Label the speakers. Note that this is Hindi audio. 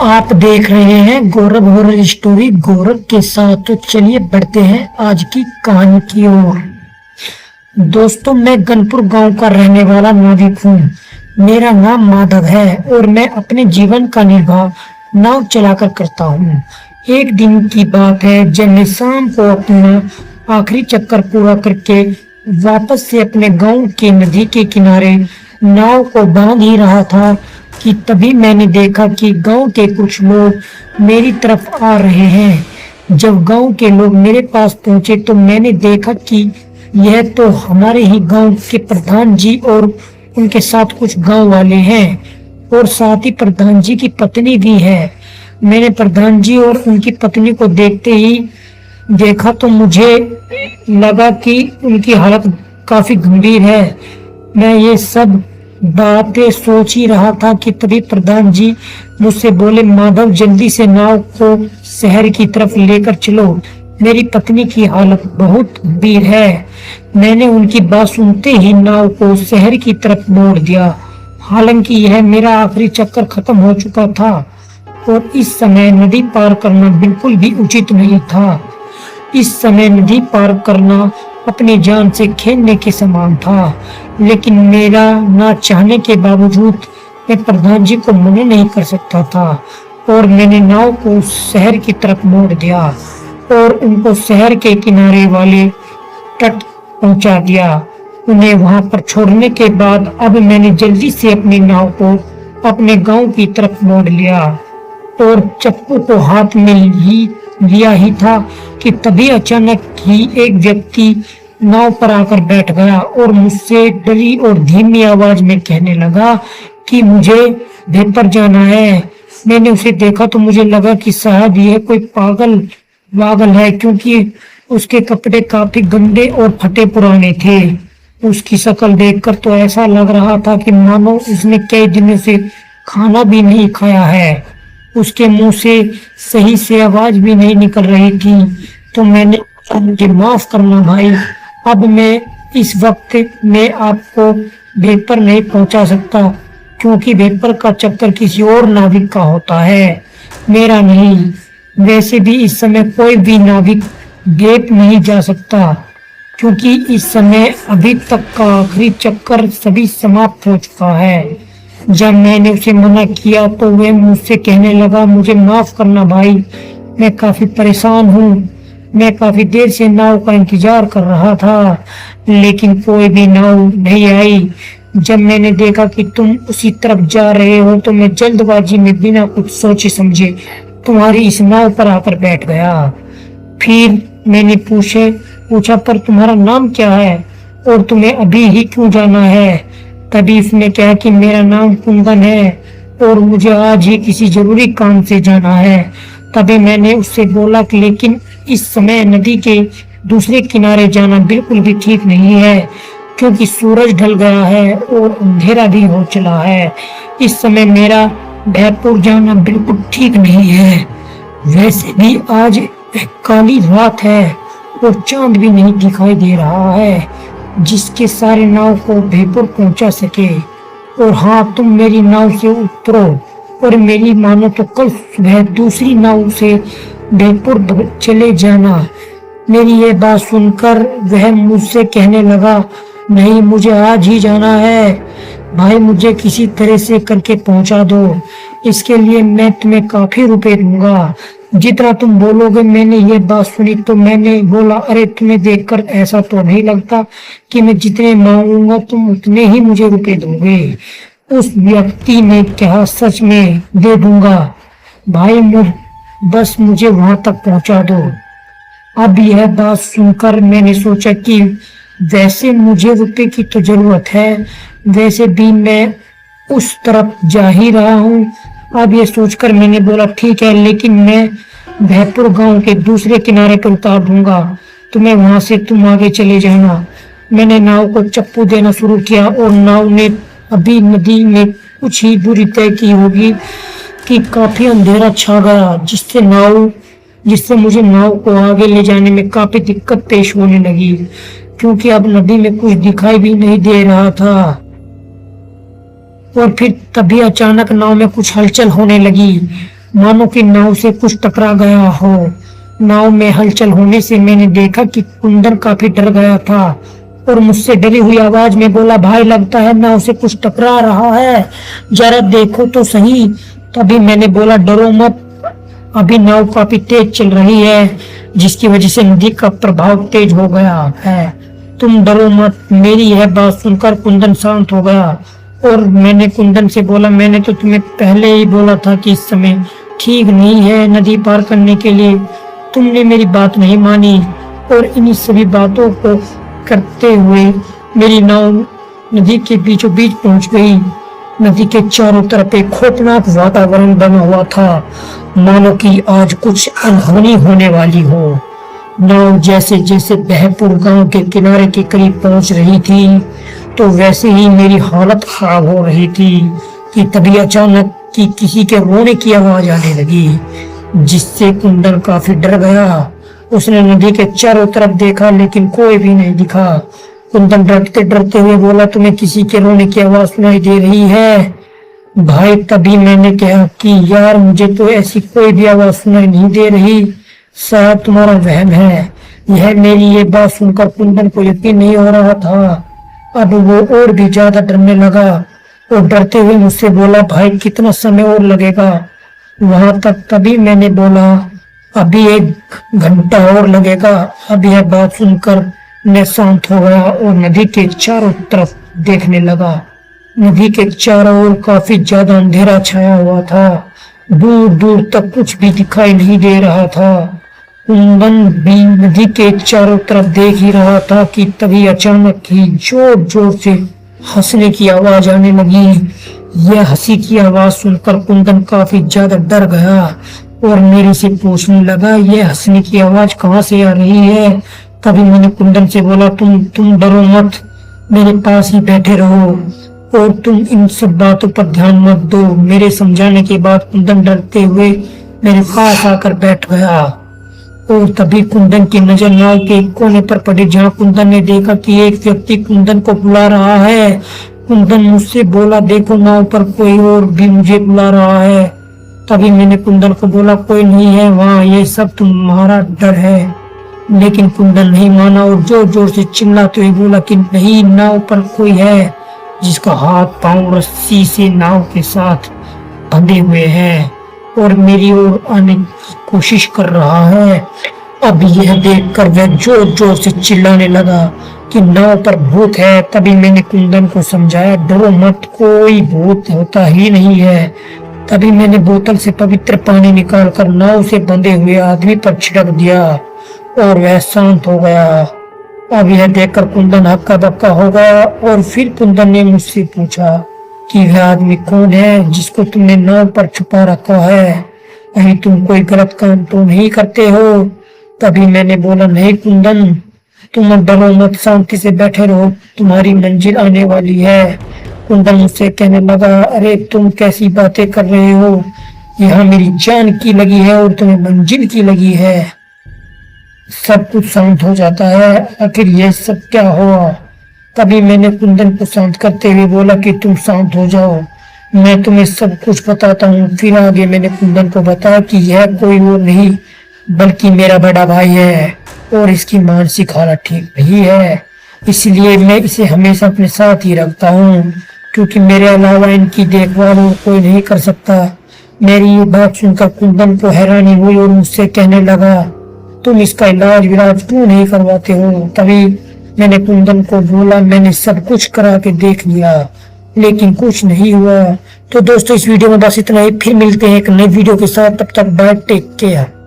Speaker 1: आप देख रहे हैं गौरव हॉरर स्टोरी गौरव के साथ। तो चलिए बढ़ते हैं आज की कहानी की ओर। दोस्तों, मैं गनपुर गांव का रहने वाला नाविक हूँ। मेरा नाम माधव है और मैं अपने जीवन का निर्वाह नाव चलाकर करता हूँ। एक दिन की बात है जब मैं शाम को अपना आखिरी चक्कर पूरा करके वापस से अपने गांव के नदी के किनारे नाव को बांध ही रहा था कि तभी मैंने देखा कि गांव के कुछ लोग मेरी तरफ आ रहे हैं। जब गांव के लोग मेरे पास पहुंचे तो मैंने देखा कि यह तो हमारे ही गांव के प्रधान जी और उनके साथ कुछ गांव वाले हैं और साथ ही प्रधान जी की पत्नी भी है। मैंने प्रधान जी और उनकी पत्नी को देखते ही देखा तो मुझे लगा कि उनकी हालत काफी गंभीर है। मैं ये सब बातें सोच ही रहा था कि तभी प्रधान जी मुझसे बोले, माधव जल्दी से नाव को शहर की तरफ लेकर चलो, मेरी पत्नी की हालत बहुत गंभीर है। मैंने उनकी बात सुनते ही नाव को शहर की तरफ मोड़ दिया। हालांकि यह मेरा आखिरी चक्कर खत्म हो चुका था और इस समय नदी पार करना बिल्कुल भी उचित नहीं था। इस समय नदी पार करना अपनी जान से खेलने के समान था, लेकिन मेरा ना चाहने के बावजूद मैं प्रधान जी को मना नहीं कर सकता था और मैंने नाव को शहर की तरफ मोड़ दिया और उनको शहर के किनारे वाले तट पहुंचा दिया। उन्हें वहां पर छोड़ने के बाद अब मैंने जल्दी से अपनी नाव को अपने गांव की तरफ मोड़ लिया और चप्पू को हाथ में लिया ही था कि तभी अचानक ही एक व्यक्ति नाव पर आकर बैठ गया और मुझसे डरी और धीमी आवाज में कहने लगा कि मुझे भेपर जाना है। मैंने उसे देखा तो मुझे लगा कि शायद यह कोई पागल है, क्योंकि उसके कपड़े काफी गंदे और फटे पुराने थे। उसकी शक्ल देखकर तो ऐसा लग रहा था कि मानो उसने कई दिनों से खाना भी नहीं खाया है। उसके मुंह से सही से आवाज भी नहीं निकल रही थी। तो मैंने, मुझे माफ करना भाई, अब मैं इस वक्त में आपको भेपर नहीं पहुंचा सकता, क्योंकि भेपर का चक्कर किसी और नाविक का होता है, मेरा नहीं। वैसे भी इस समय कोई भी नाविक भेप नहीं जा सकता, क्योंकि इस समय अभी तक का आखिरी चक्कर सभी समाप्त हो चुका है। जब मैंने उसे मना किया तो वह मुझसे कहने लगा, मुझे माफ करना भाई, मैं काफी परेशान हूँ। मैं काफी देर से नाव का इंतजार कर रहा था, लेकिन कोई भी नाव नहीं आई। जब मैंने देखा कि तुम उसी तरफ जा रहे हो तो मैं जल्दबाजी में बिना कुछ सोचे समझे तुम्हारी इस नाव पर आकर बैठ गया। फिर मैंने पूछा पर तुम्हारा नाम क्या है और तुम्हें अभी ही क्यों जाना है? तभी उसने कहा कि मेरा नाम कुंदन है और मुझे आज ही किसी जरूरी काम से जाना है। तभी मैंने उससे बोला कि लेकिन इस समय नदी के दूसरे किनारे जाना बिल्कुल भी ठीक नहीं है, क्योंकि सूरज ढल गया है और अंधेरा भी हो चला है। इस समय मेरा भैरपुर जाना बिल्कुल ठीक नहीं है। वैसे भी आज एक काली रात है और चांद भी नहीं दिखाई दे रहा है जिसके सारे नाव को भैरपुर पहुंचा सके। और हाँ, तुम मेरी नाव से उतरो और मेरी मानो तो कल सुबह दूसरी नाव से भैरपुर चले जाना। मेरी ये बात सुनकर वह मुझसे कहने लगा, नहीं, मुझे आज ही जाना है भाई, मुझे किसी तरह से करके पहुंचा दो। इसके लिए मैं तुम्हें काफी रुपए दूंगा, जितना तुम बोलोगे। मैंने ये बात सुनी तो मैंने बोला, अरे तुम्हें देखकर ऐसा तो नहीं लगता कि मैं जितने मांगूंगा तुम उतने ही मुझे रुपए दोगे। उस व्यक्ति ने कहा, सच में दे दूंगा भाई, बस मुझे वहां तक पहुंचा दो। अब यह बात सुनकर मैंने सोचा कि वैसे मुझे रुपए की तो जरूरत है, वैसे भी मैं उस तरफ जा ही रहा हूँ। अब ये सोचकर मैंने बोला, ठीक है, लेकिन मैं भैरपुर गांव के दूसरे किनारे पर उतार दूंगा तुम्हें, वहां से तुम आगे चले जाना। मैंने नाव को चप्पू देना शुरू किया और नाव ने अभी नदी में कुछ ही दूरी तय की होगी कि काफी अंधेरा छा गया, जिससे मुझे नाव को आगे ले जाने में काफी दिक्कत पेश होने लगी, क्योंकि अब नदी में कुछ दिखाई भी नहीं दे रहा था। और फिर तभी अचानक नाव में कुछ हलचल होने लगी मानो कि नाव से कुछ टकरा गया हो। नाव में हलचल होने से मैंने देखा कि कुंदन काफी डर गया था और मुझसे डरी हुई आवाज में बोला, भाई लगता है नाव से कुछ टकरा रहा है, जरा देखो तो सही। तभी मैंने बोला, डरो मत, अभी नाव काफी तेज चल रही है, जिसकी वजह से नदी का प्रभाव तेज हो गया है। तुम डरो मत। मेरी यह बात सुनकर कुंदन शांत हो गया और मैंने कुंदन से बोला, मैंने तो तुम्हें पहले ही बोला था कि इस समय ठीक नहीं है नदी पार करने के लिए, तुमने मेरी बात नहीं मानी और इन्हीं सभी बातों को करते हुए मेरी नाव नदी के बीचों बीच पहुंच गई। नदी के चारों तरफ एक खौफनाक वातावरण बना हुआ था, मानो कि आज कुछ अनहोनी होने वाली हो। नाव जैसे जैसे बहपुर गांव के किनारे के करीब पहुंच रही थी तो वैसे ही मेरी हालत खराब हो रही थी कि तभी अचानक कि किसी के रोने की आवाज आने लगी, जिससे कुंदन काफी डर गया। उसने नदी के चारों तरफ देखा लेकिन कोई भी नहीं दिखा। कुंदन डरते डरते हुए बोला, तुम्हें किसी के रोने की आवाज सुनाई दे रही है भाई? तभी मैंने कहा कि यार मुझे तो ऐसी कोई भी आवाज सुनाई नहीं दे रही, शायद तुम्हारा वहम है। यह मेरी ये बात सुनकर कुंदन को यकीन नहीं हो रहा था। अब वो और भी ज्यादा डरने लगा और डरते हुए मुझसे बोला, भाई कितना समय और लगेगा वहां तक? तभी मैंने बोला, अभी 1 घंटा और लगेगा। अब यह बात सुनकर मैं शांत हो गया और नदी के चारों तरफ देखने लगा। नदी के चारों ओर काफी ज्यादा अंधेरा छाया हुआ था, दूर दूर तक कुछ भी दिखाई नहीं दे रहा था। कुंदन भी नदी के चारों तरफ देख ही रहा था कि तभी अचानक ही जोर जोर से हंसने की आवाज आने लगी। यह हंसी की आवाज सुनकर कुंदन काफी ज्यादा डर गया और मेरे से पूछने लगा, यह हंसने की आवाज कहाँ से आ रही है? तभी मैंने कुंदन से बोला, तुम डरो मत, मेरे पास ही बैठे रहो और तुम इन सब बातों पर ध्यान मत दो। मेरे समझाने के बाद कुंदन डरते हुए मेरे पास आकर बैठ गया और तभी कुंदन की नजर नाव के कोने पर पड़ी, जहाँ कुंदन ने देखा कि एक व्यक्ति कुंदन को बुला रहा है। कुंदन मुझसे बोला, देखो नाव पर कोई और भी मुझे बुला रहा है। तभी मैंने कुंदन को बोला, कोई नहीं है वहाँ, ये सब तुम्हारा डर है। लेकिन कुंदन नहीं माना और जोर जोर से चिल्लाते हुए बोला कि नहीं, नाव पर कोई है जिसका हाथ पांव रस्सी से नाव के साथ बंधे हुए हैं और मेरी ओर आने की कोशिश कर रहा है। अब यह देखकर वह जोर जोर से चिल्लाने लगा कि नाव पर भूत है। तभी मैंने कुंदन को समझाया, डरो मत, कोई भूत होता ही नहीं है। तभी मैंने बोतल से पवित्र पानी निकालकर नाव से बंधे हुए आदमी पर छिड़क दिया और वह शांत हो गया। अब यह देखकर कुंदन हक्का बक्का हो गया और फिर कुंदन ने मुझसे पूछा कि वह आदमी कौन है जिसको तुमने नाव पर छुपा रखा है? कहीं तुम कोई गलत काम तो नहीं करते हो? तभी मैंने बोला, नहीं कुंदन, तुम डरो मत, शांति से बैठे रहो, तुम्हारी मंजिल आने वाली है। कुंदन मुझसे कहने लगा, अरे तुम कैसी बातें कर रहे हो? यहाँ मेरी जान की लगी है और तुम्हें मंजिल की लगी है। सब कुछ शांत हो जाता है, आखिर ये सब क्या हुआ? तभी मैंने कुंदन को शांत करते हुए बोला कि तुम शांत हो जाओ, मैं तुम्हें सब कुछ बताता हूँ। फिर आगे मैंने कुंदन को बताया कि यह कोई और नहीं बल्कि मेरा बड़ा भाई है और इसकी मानसिक हालत ठीक नहीं है, इसलिए मैं इसे हमेशा अपने साथ ही रखता हूँ, क्योंकि मेरे अलावा इनकी देखभाल और कोई नहीं कर सकता। मेरी ये बात सुनकर कुंदन को हैरानी हुई और मुझसे कहने लगा, तुम इसका इलाज विलाज क्यों नहीं करवाते हो? तभी मैंने कुंदन को बोला, मैंने सब कुछ करा के देख लिया लेकिन कुछ नहीं हुआ। तो दोस्तों इस वीडियो में बस इतना ही, फिर मिलते हैं एक नई वीडियो के साथ, तब तक बाय, टेक केयर।